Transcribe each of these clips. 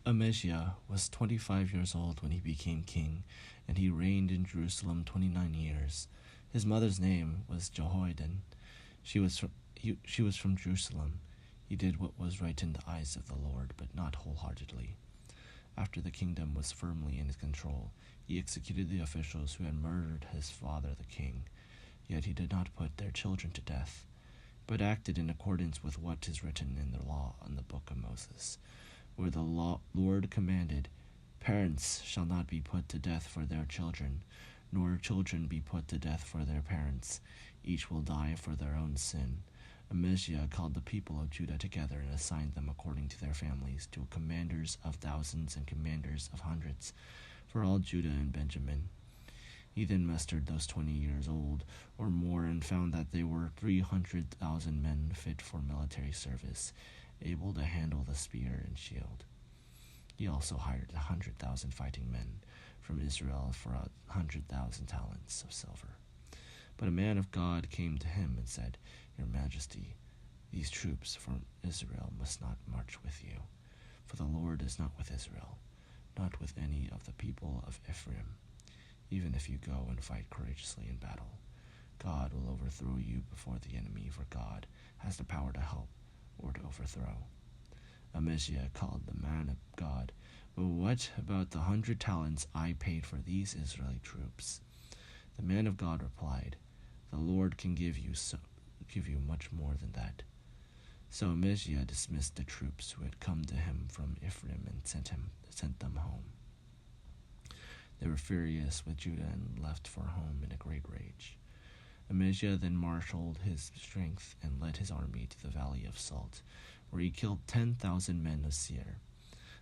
Amaziah was 25 years old when he became king, and he reigned in Jerusalem 29 years. His mother's name was Jehoiadan. She was from Jerusalem. He did what was right in the eyes of the Lord, but not wholeheartedly. After the kingdom was firmly in his control, he executed the officials who had murdered his father the king. Yet he did not put their children to death, but acted in accordance with what is written in the law in the book of Moses, where the Lord commanded, "Parents shall not be put to death for their children, nor children be put to death for their parents. Each will die for their own sin." Amaziah called the people of Judah together and assigned them according to their families to commanders of thousands and commanders of hundreds for all Judah and Benjamin. He then mustered those 20 years old or more and found that they were 300,000 men fit for military service, able to handle the spear and shield. He also hired 100,000 fighting men from Israel for 100,000 talents of silver. But a man of God came to him and said, "Your Majesty, these troops from Israel must not march with you, for the Lord is not with Israel, not with any of the people of Ephraim. Even if you go and fight courageously in battle, God will overthrow you before the enemy, for God has the power to help or to overthrow." Amaziah called the man of God, "But what about the 100 talents I paid for these Israeli troops?" The man of God replied, "The Lord can give you much more than that." So Amaziah dismissed the troops who had come to him from Ephraim and sent them home. They were furious with Judah and left for home in a great rage. Amaziah then marshaled his strength and led his army to the valley of Salt, where he killed 10,000 men of Seir.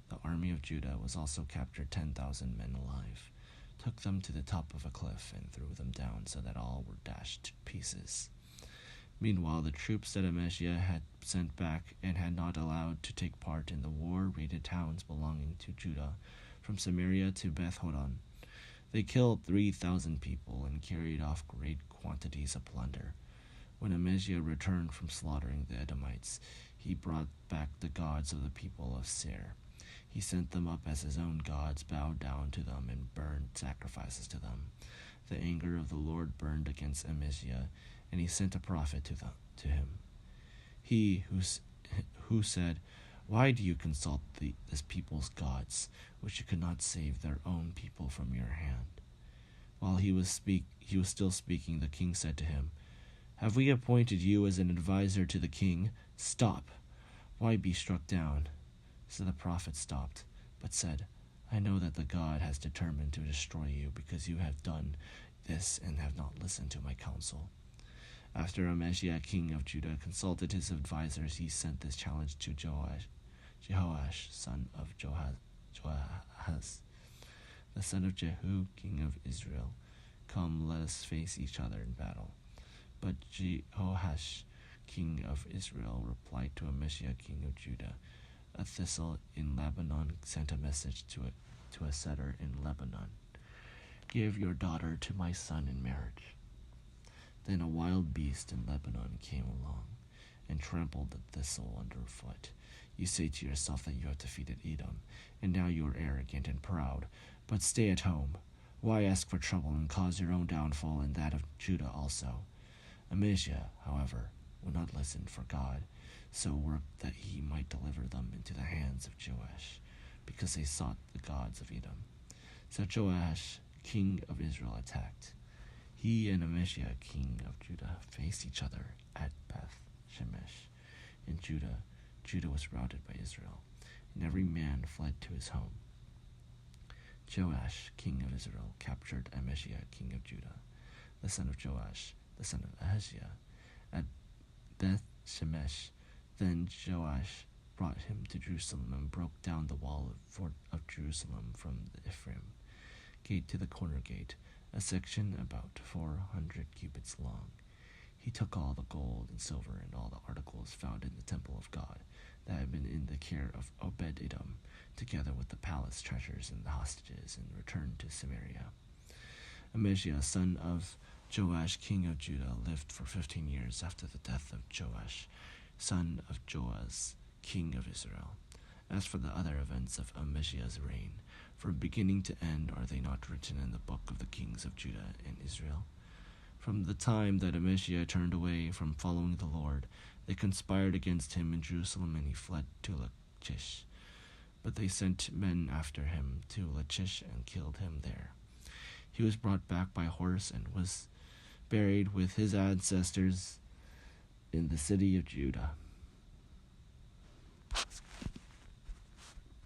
The army of Judah was also captured 10,000 men alive, took them to the top of a cliff, and threw them down so that all were dashed to pieces. Meanwhile, the troops that Amaziah had sent back and had not allowed to take part in the war raided towns belonging to Judah, from Samaria to Beth-horon. They killed 3,000 people and carried off great quantities of plunder. When Amaziah returned from slaughtering the Edomites, he brought back the gods of the people of Seir. He sent them up as his own gods, bowed down to them, and burned sacrifices to them. The anger of the Lord burned against Amaziah, and he sent a prophet to him. He who said, "Why do you consult this people's gods, which you could not save their own people from your hand?" While he was still speaking, the king said to him, "Have we appointed you as an advisor to the king? Stop! Why be struck down?" So the prophet stopped, but said, "I know that the God has determined to destroy you because you have done this and have not listened to my counsel." After Amaziah, king of Judah, consulted his advisors, he sent this challenge to Jehoash, son of Joahaz, the son of Jehu, king of Israel. "Come, let us face each other in battle." But Jehoash, king of Israel, replied to Amaziah, king of Judah. A thistle in Lebanon sent a message to a setter in Lebanon, "Give your daughter to my son in marriage." Then a wild beast in Lebanon came along and trampled the thistle underfoot. You say to yourself that you have defeated Edom, and now you are arrogant and proud. But stay at home. Why ask for trouble and cause your own downfall and that of Judah also? Amaziah, however, would not listen, for God so worked that he might deliver them into the hands of Joash, because they sought the gods of Edom. So Joash, king of Israel, attacked. He and Amaziah, king of Judah, faced each other at Beth Shemesh. In Judah was routed by Israel, and every man fled to his home. Joash, king of Israel, captured Amaziah, king of Judah, the son of Joash, the son of Ahaziah, at Beth Shemesh. Then Joash brought him to Jerusalem and broke down the wall of Jerusalem from the Ephraim gate to the corner gate, a section about 400 cubits long. He took all the gold and silver and all the articles found in the temple of God that had been in the care of Obed-Edom, together with the palace treasures and the hostages, and returned to Samaria. Amaziah, son of Joash, king of Judah, lived for 15 years after the death of Joash, son of Joaz, king of Israel. As for the other events of Amaziah's reign, from beginning to end are they not written in the book of the kings of Judah and Israel? From the time that Amaziah turned away from following the Lord, they conspired against him in Jerusalem, and he fled to Lachish. But they sent men after him to Lachish and killed him there. He was brought back by horse and was buried with his ancestors in the city of Judah.